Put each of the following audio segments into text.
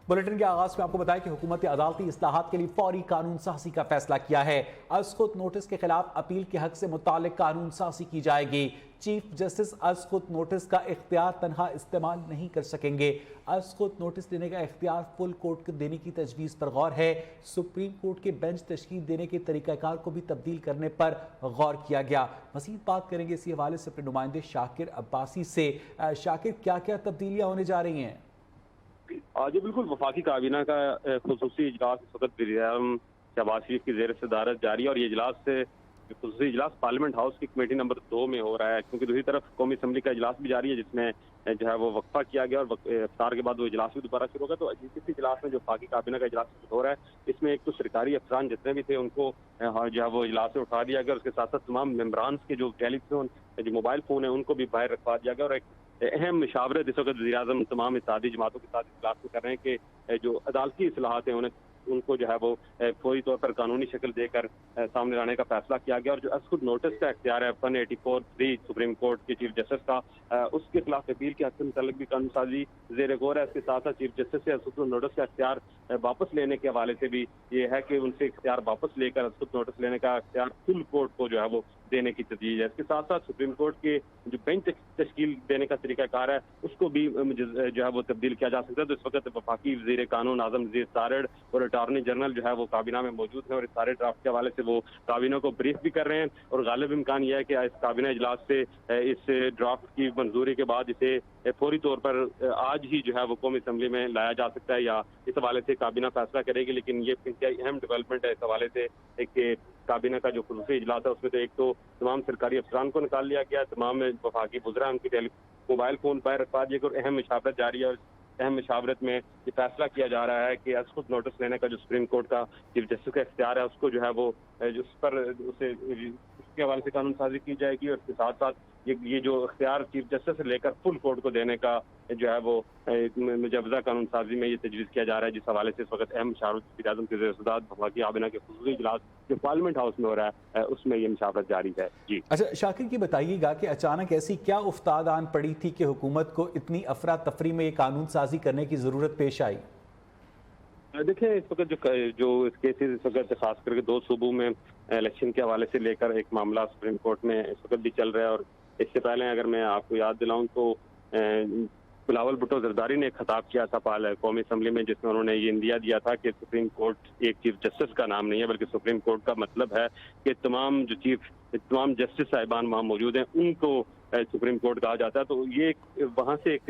Bulletin کے آغاز میں آپ کو بتایا کہ حکومت عدالتی اصلاحات کے لیے فوری قانون سازی کا فیصلہ کیا ہے۔ اسقط نوٹس کے خلاف اپیل کے حق سے متعلق قانون سازی کی جائے گی۔ چیف جسٹس اسقط نوٹس کا اختیار تنہا استعمال نہیں کر سکیں گے۔ اسقط نوٹس دینے کا اختیار فل کورٹ کو دینے کی تجویز پر غور ہے۔ سپریم کورٹ کے بینچ تشکیل دینے کے طریقہ کار کو بھی تبدیل کرنے پر غور کیا گیا۔ مزید بات کریں گے اسی حوالے سے اپنے نمائندے شاکر عباسی سے۔ شاکر، کیا کیا تبدیلیاں ہونے جا رہی ہیں؟ جی بالکل، وفاقی کابینہ کا خصوصی اجلاس اس وقت وزیر اعظم شہباز شریف کی زیر صدارت جاری ہے، اور یہ اجلاس خصوصی اجلاس پارلیمنٹ ہاؤس کی کمیٹی نمبر 2 میں ہو رہا ہے، کیونکہ دوسری طرف قومی اسمبلی کا اجلاس بھی جاری ہے جس میں جو ہے وہ وقفہ کیا گیا، اور افطار کے بعد وہ اجلاس بھی دوبارہ شروع ہوگا۔ تو اسی اجلاس میں جو وفاقی کابینہ کا اجلاس ہو رہا ہے، اس میں ایک تو سرکاری افسران جتنے بھی تھے ان کو جو ہے وہ اجلاس سے اٹھا دیا گیا، اور اس کے ساتھ ساتھ تمام ممبرانز کے جو ٹیلی فون جو موبائل فون ہیں ان کو بھی باہر رکھوا دیا گیا، اور ایک اہم مشاورت اس وقت وزیر اعظم تمام اتحادی جماعتوں کے ساتھ اجلاس میں کر رہے ہیں کہ جو عدالتی اصلاحات ہیں ان کو جو ہے وہ فوری طور پر قانونی شکل دے کر سامنے لانے کا فیصلہ کیا گیا، اور جو اسقط نوٹس کا اختیار ہے 184(3) سپریم کورٹ کے چیف جسٹس کا، اس کے خلاف اپیل کے حق سے متعلق بھی قانون سازی زیر غور ہے۔ اس کے ساتھ ساتھ چیف جسٹس سے اسقط نوٹس کا اختیار واپس لینے کے حوالے سے بھی یہ ہے کہ ان سے اختیار واپس لے کر اسقط نوٹس لینے کا اختیار فل کورٹ کو جو ہے وہ دینے کی تجویز ہے۔ اس کے ساتھ ساتھ سپریم کورٹ کے جو بینچ تشکیل دینے کا طریقہ کار ہے اس کو بھی جو ہے وہ تبدیل کیا جا سکتا ہے۔ تو اس وقت وفاقی وزیر قانون اعظم وزیر سارڈ اور اٹارنی جنرل جو ہے وہ کابینہ میں موجود ہیں، اور اس سارے ڈرافٹ کے حوالے سے وہ کابینہ کو بریف بھی کر رہے ہیں، اور غالب امکان یہ ہے کہ اس کابینہ اجلاس سے اس ڈرافٹ کی منظوری کے بعد اسے فوری طور پر آج ہی جو ہے وہ قومی اسمبلی میں لایا جا سکتا ہے، یا اس حوالے سے کابینہ فیصلہ کرے گی۔ لیکن یہ انتہائی اہم ڈیولپمنٹ ہے اس حوالے سے کہ کابینہ کا جو خصوصی اجلاس ہے اس میں تو ایک تو تمام سرکاری افسران کو نکال لیا گیا، تمام وفاقی وزراء ان کی موبائل فون پر رکھوا دیا گیا، اور اہم مشاورت جاری ہے، اور اہم مشاورت میں یہ فیصلہ کیا جا رہا ہے کہ اسقط نوٹس لینے کا جو سپریم کورٹ کا چیف جسٹس کا اختیار ہے اس کو جو ہے وہ اس پر اسے اس کے حوالے سے قانون سازی کی جائے گی، اور اس کے ساتھ ساتھ یہ جو اختیار چیف جسٹس سے لے کر فل کورٹ کو دینے کا جو ہے وہ مجوزہ قانون سازی میں یہ تجویز کیا جا رہا ہے، جس حوالے سے اس وقت اہم مشاورت وزیر اعظم کے زیر صدارت وفاقی کابینہ کے خصوصی اجلاس جو پارلیمنٹ ہاؤس میں ہو رہا ہے اس میں یہ مشاورت جاری ہے۔ جی اچھا شاکر، کی بتائیے گا کہ اچانک ایسی کیا افتاد آن پڑی تھی کہ حکومت کو اتنی افراتفری میں یہ قانون سازی کرنے کی ضرورت پیش آئی؟ دیکھیں، اس وقت جو اس کیسز اس وقت خاص کر کے 2 صوبوں میں الیکشن کے حوالے سے لے کر ایک معاملہ سپریم کورٹ میں اس وقت بھی چل رہا ہے، اور اس سے پہلے اگر میں آپ کو یاد دلاؤں تو بلاول بھٹو زرداری نے ایک خطاب کیا تھا قومی اسمبلی میں، جس میں انہوں نے یہ اندیا دیا تھا کہ سپریم کورٹ ایک چیف جسٹس کا نام نہیں ہے بلکہ سپریم کورٹ کا مطلب ہے کہ تمام جسٹس صاحبان وہاں موجود ہیں ان کو سپریم کورٹ کہا جاتا ہے۔ تو یہ وہاں سے ایک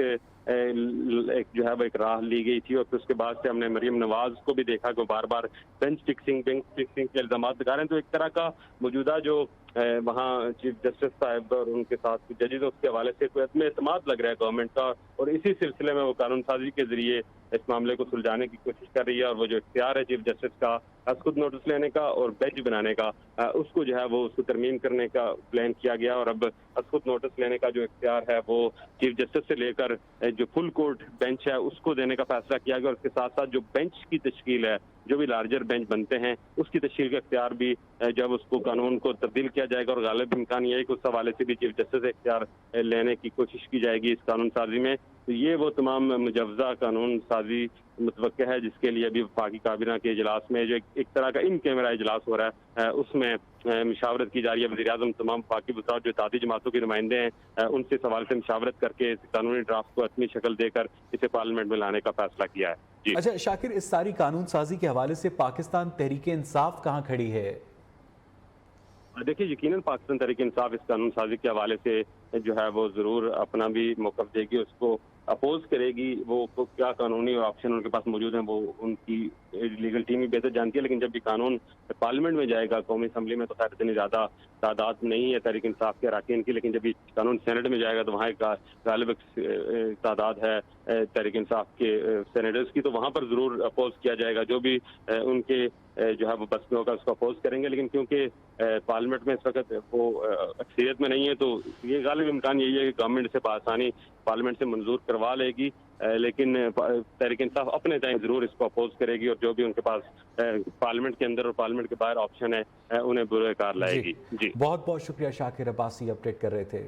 جو ہے وہ ایک راہ لی گئی تھی، اور پھر اس کے بعد سے ہم نے مریم نواز کو بھی دیکھا کہ بار بار بینچ فکسنگ کے الزامات لگا رہے ہیں۔ تو ایک طرح کا موجودہ جو وہاں چیف جسٹس صاحب اور ان کے ساتھ ججز اس کے حوالے سے کوئی عدم اعتماد لگ رہا ہے گورنمنٹ کا، اور اسی سلسلے میں وہ قانون سازی کے ذریعے اس معاملے کو سلجھانے کی کوشش کر رہی ہے، اور وہ جو اختیار ہے چیف جسٹس کا اسقط نوٹس لینے کا اور بینچ بنانے کا، اس کو جو ہے وہ اس کو ترمیم کرنے کا پلان کیا گیا، اور اب اسقط نوٹس لینے کا جو اختیار ہے وہ چیف جسٹس سے لے کر جو فل کورٹ بینچ ہے اس کو دینے کا فیصلہ کیا گیا، اور اس کے ساتھ ساتھ جو بینچ کی تشکیل ہے، جو بھی لارجر بینچ بنتے ہیں اس کی تشکیل کا اختیار بھی جب اس کو قانون کو تبدیل کیا جائے گا، اور غالب امکان یہ ہے کہ اس حوالے سے بھی چیف جسٹس سے اختیار لینے کی کوشش کی جائے گی اس قانون سازی میں۔ تو یہ وہ تمام مجوزہ قانون سازی متوقع ہے جس کے لیے ابھی وفاقی کابینہ کے اجلاس میں جو ایک طرح کا ان کیمرہ اجلاس ہو رہا ہے اس میں مشاورت کی جا رہی ہے۔ وزیر اعظم تمام وفاقی وزراء جو اتحادی جماعتوں کے نمائندے ہیں ان سے اس حوالے سے مشاورت کر کے اس قانونی ڈرافٹ کو اپنی شکل دے کر اسے پارلیمنٹ میں لانے کا فیصلہ کیا ہے۔ جی اچھا شاکر، اس ساری قانون سازی کے حوالے سے پاکستان تحریک انصاف کہاں کھڑی ہے؟ دیکھیے، یقیناً پاکستان تحریک انصاف اس قانون سازی کے حوالے سے جو ہے وہ ضرور اپنا بھی موقف دے گی، اس کو اپوز کرے گی۔ وہ کیا قانونی آپشن ان کے پاس موجود ہیں وہ ان کی لیگل ٹیم ہی بہتر جانتی ہے، لیکن جب یہ قانون پارلیمنٹ میں جائے گا قومی اسمبلی میں تو خیر اتنی زیادہ تعداد نہیں ہے تحریک انصاف کے اراکین کی، لیکن جب یہ قانون سینٹ میں جائے گا تو وہاں ایک غالب تعداد ہے تحریک انصاف کے سینیٹرز کی، تو وہاں پر ضرور اپوز کیا جائے گا۔ جو بھی ان کے جو ہے وہ بس میں ہوگا اس کو اپوز کریں گے، لیکن کیونکہ پارلیمنٹ میں اس وقت وہ اکثریت میں نہیں ہے تو یہ غالب امکان یہی ہے کہ گورنمنٹ سے بآسانی پارلیمنٹ سے منظور کروا لے گی، لیکن تحریک انصاف اپنے ٹائم ضرور اس کو اپوز کرے گی، اور جو بھی ان کے پاس پارلیمنٹ کے اندر اور پارلیمنٹ کے باہر آپشن ہے انہیں برے کار لائے گی۔ جی بہت بہت شکریہ شاکر عباسی، اپڈیٹ کر رہے تھے۔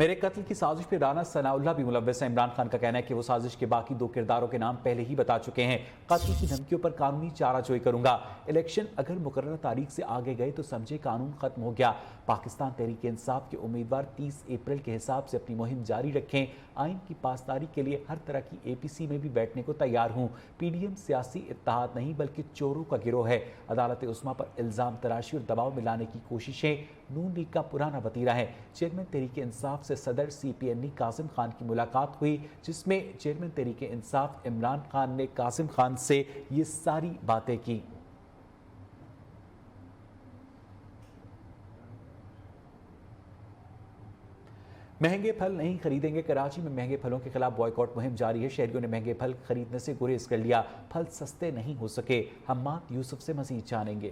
میرے قتل کی سازش پہ رانا ثناءاللہ بھی ملوث ہے۔ عمران خان کا کہنا ہے کہ وہ سازش کے باقی 2 کرداروں کے نام پہلے ہی بتا چکے ہیں۔ قتل کی دھمکیوں پر قانونی چارہ جوئی کروں گا۔ الیکشن اگر مقررہ تاریخ سے آگے گئے تو سمجھے قانون ختم ہو گیا۔ پاکستان تحریک انصاف کے امیدوار 30 اپریل کے حساب سے اپنی مہم جاری رکھیں۔ آئین کی پاسداری کے لیے ہر طرح کی APC میں بھی بیٹھنے کو تیار ہوں۔ PDM سیاسی اتحاد نہیں بلکہ چوروں کا گروہ ہے۔ عدالت عظمیٰ پر الزام تراشی اور دباؤ میں لانے کی کوششیں نون لیگ کا پرانا وتیرہ ہے۔ چیئرمین تحریک انصاف سے صدر CPN قاسم خان کی ملاقات ہوئی، جس میں چیئرمین تحریک انصاف عمران خان نے قاسم خان سے یہ ساری باتیں کی۔ مہنگے پھل نہیں خریدیں گے۔ کراچی میں مہنگے پھلوں کے خلاف بوائیکاٹ مہم جاری ہے۔ شہریوں نے مہنگے پھل خریدنے سے گریز کر لیا۔ پھل سستے نہیں ہو سکے۔ حماد یوسف سے مزید جانیں گے۔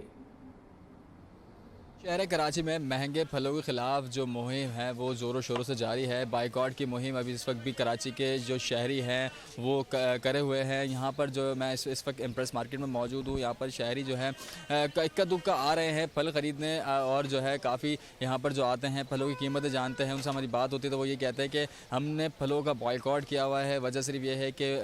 شہر کراچی میں مہنگے پھلوں کے خلاف جو مہم ہے وہ زور و شوروں سے جاری ہے۔ بائیکاٹ کی مہم ابھی اس وقت بھی کراچی کے جو شہری ہیں وہ کرے ہوئے ہیں۔ یہاں پر جو میں اس وقت ایمپریس مارکیٹ میں موجود ہوں، یہاں پر شہری جو ہیں اکا دکا آ رہے ہیں پھل خریدنے، اور جو ہے کافی یہاں پر جو آتے ہیں پھلوں کی قیمتیں جانتے ہیں۔ ان سے ہماری بات ہوتی ہے تو وہ یہ کہتے ہیں کہ ہم نے پھلوں کا بائیکاٹ کیا ہوا ہے، وجہ صرف یہ ہے کہ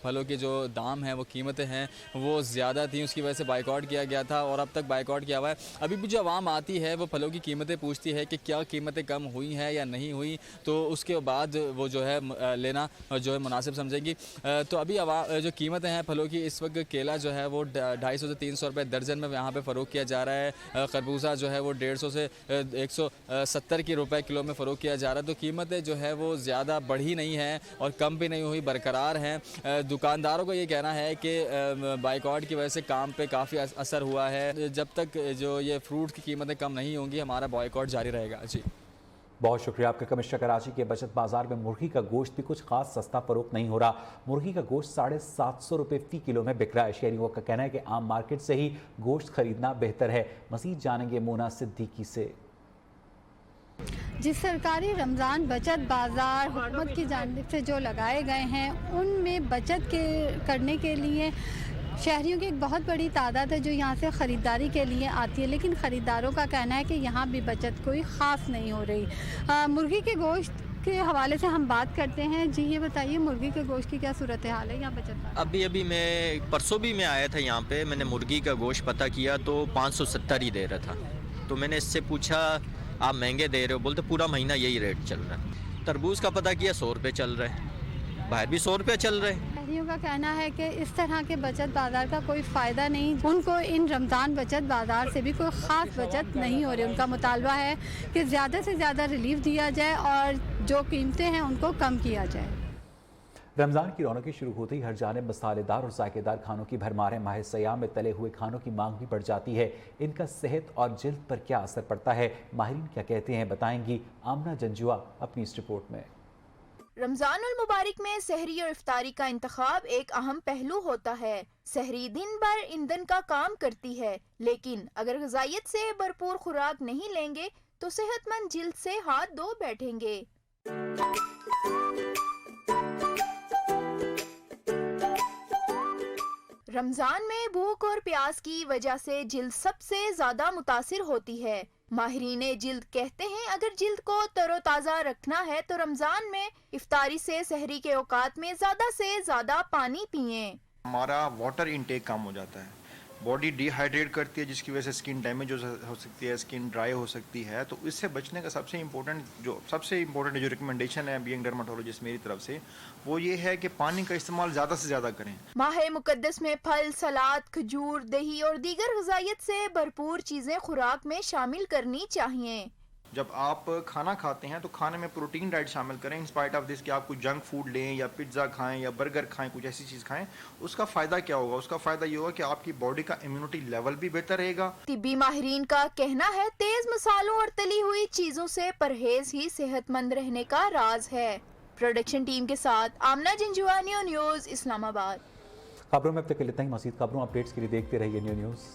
پھلوں کے جو دام ہیں وہ قیمتیں ہیں وہ زیادہ تھیں، اس کی وجہ سے بائیکاٹ کیا گیا تھا اور اب تک بائیکاٹ کیا ہوا ہے۔ ابھی بھی جو عوام آتی ہے وہ پھلوں کی قیمتیں پوچھتی ہے کہ کیا قیمتیں کم ہوئی ہیں یا نہیں ہوئی، تو اس کے بعد وہ جو ہے لینا جو ہے مناسب سمجھے گی۔ تو ابھی جو قیمتیں ہیں پھلوں کی، اس وقت کیلا جو ہے وہ 250 سے 300 روپے درجن میں یہاں پہ فروخت کیا جا رہا ہے۔ خربوزہ جو ہے وہ 150 سے 170 کی روپے کلو میں فروخت کیا جا رہا ہے۔ تو قیمتیں جو ہے وہ زیادہ بڑھی نہیں ہیں اور کم بھی نہیں ہوئی، برقرار ہیں۔ دکانداروں کا یہ کہنا ہے کہ بائیکاٹ کی وجہ سے کام پہ کافی اثر ہوا ہے۔ جب تک جو یہ فروٹ کی قیمتیں کم نہیں ہوں گی ہمارا بائیکاٹ جاری رہے گا۔ جی بہت شکریہ آپ کا۔ کمشنر کراچی کے بچت بازار میں مرغی کا گوشت بھی کچھ خاص سستا فروخت نہیں ہو رہا۔ مرغی کا گوشت 750 روپے فی کلو میں بک رہا ہے۔ شہریوں کا کہنا ہے کہ عام مارکیٹ سے ہی گوشت خریدنا بہتر ہے۔ مزید جانیں گے مونا صدیقی سے۔ جس سرکاری رمضان بچت بازار حکومت کی جانب سے جو لگائے گئے ہیں ان میں بچت کرنے کے لیے شہریوں کی ایک بہت بڑی تعداد ہے جو یہاں سے خریداری کے لیے آتی ہے، لیکن خریداروں کا کہنا ہے کہ یہاں بھی بچت کوئی خاص نہیں ہو رہی۔ مرغی کے گوشت کے حوالے سے ہم بات کرتے ہیں۔ جی یہ بتائیے مرغی کے گوشت کی کیا صورتحال ہے یہاں بچت بازار؟ ابھی میں پرسوں بھی میں آیا تھا یہاں پہ، میں نے مرغی کا گوشت پتہ کیا تو 570 ہی دے رہا تھا۔ تو میں نے اس سے پوچھا آپ مہنگے دے رہے ہو؟ بولتے پورا مہینہ یہی ریٹ چل رہا ہے۔ تربوز کا پتہ کیا 100 روپے چل رہا ہے، باہر بھی 100 روپے چل رہے ہیں۔ شہریوں کا کہنا ہے کہ اس طرح کے بچت بازار کا کوئی فائدہ نہیں، ان کو ان رمضان بچت بازار سے بھی کوئی خاص بچت نہیں ہو رہی۔ ان کا مطالبہ ہے کہ زیادہ سے زیادہ ریلیف دیا جائے اور جو قیمتیں ہیں ان کو کم کیا جائے۔ رمضان کی رونقیں شروع ہوتے ہی ہر جانب مسالے دار اور ذائقے دار کھانوں کی بھرمار ہے۔ ماہ سیام میں تلے ہوئے کھانوں کی مانگ بھی بڑھ جاتی ہے۔ ان کا صحت اور جلد پر کیا اثر پڑتا ہے، ماہرین کیا کہتے ہیں، بتائیں گی آمنہ جنجوا اپنی اس رپورٹ میں۔ رمضان المبارک میں سحری اور افطاری کا انتخاب ایک اہم پہلو ہوتا ہے۔ سحری دن بھر ایندھن کا کام کرتی ہے، لیکن اگر غذائیت سے بھرپور خوراک نہیں لیں گے تو صحت مند جلد سے ہاتھ دھو بیٹھیں گے۔ رمضان میں بھوک اور پیاس کی وجہ سے جلد سب سے زیادہ متاثر ہوتی ہے۔ ماہرین جلد کہتے ہیں اگر جلد کو تر و تازہ رکھنا ہے تو رمضان میں افطاری سے سحری کے اوقات میں زیادہ سے زیادہ پانی پئیں۔ ہمارا واٹر انٹیک کم ہو جاتا ہے، باڈی ڈی ہائیڈریٹ کرتی ہے جس کی وجہ سے اسکن ڈیمیج ہو سکتی ہے، اسکن ڈرائی ہو سکتی ہے۔ تو اس سے بچنے کا سب سے امپورٹنٹ جو ریکمنڈیشن ہے بینگ ڈرماٹولوجسٹ میری طرف سے، وہ یہ ہے کہ پانی کا استعمال زیادہ سے زیادہ کریں۔ ماہ مقدس میں پھل، سلاد، کھجور، دہی اور دیگر غذائیت سے بھرپور چیزیں خوراک میں شامل کرنی چاہیے۔ جب آپ کھانا کھاتے ہیں تو کھانے میں پروٹین ڈائٹ شامل کریں، انسپائٹ آف دس کہ آپ کچھ جنک فوڈ لیں یا پیزا کھائیں یا برگر کھائیں، کچھ ایسی چیز کھائیں۔ اس کا فائدہ کیا ہوگا؟ اس کا فائدہ یہ ہوگا کہ آپ کی باڈی کا امیونٹی لیول بھی بہتر رہے گا۔ طبی ماہرین کا کہنا ہے تیز مسالوں اور تلی ہوئی چیزوں سے پرہیز ہی صحت مند رہنے کا راز ہے۔ پروڈکشن ٹیم کے ساتھ آمنہ جنجوا، نیو نیوز، اسلام آباد۔ خبروں میں اب تک اتنا ہی۔ مزید خبروں اپڈیٹس کے لیے دیکھتے رہیے نیو نیوز۔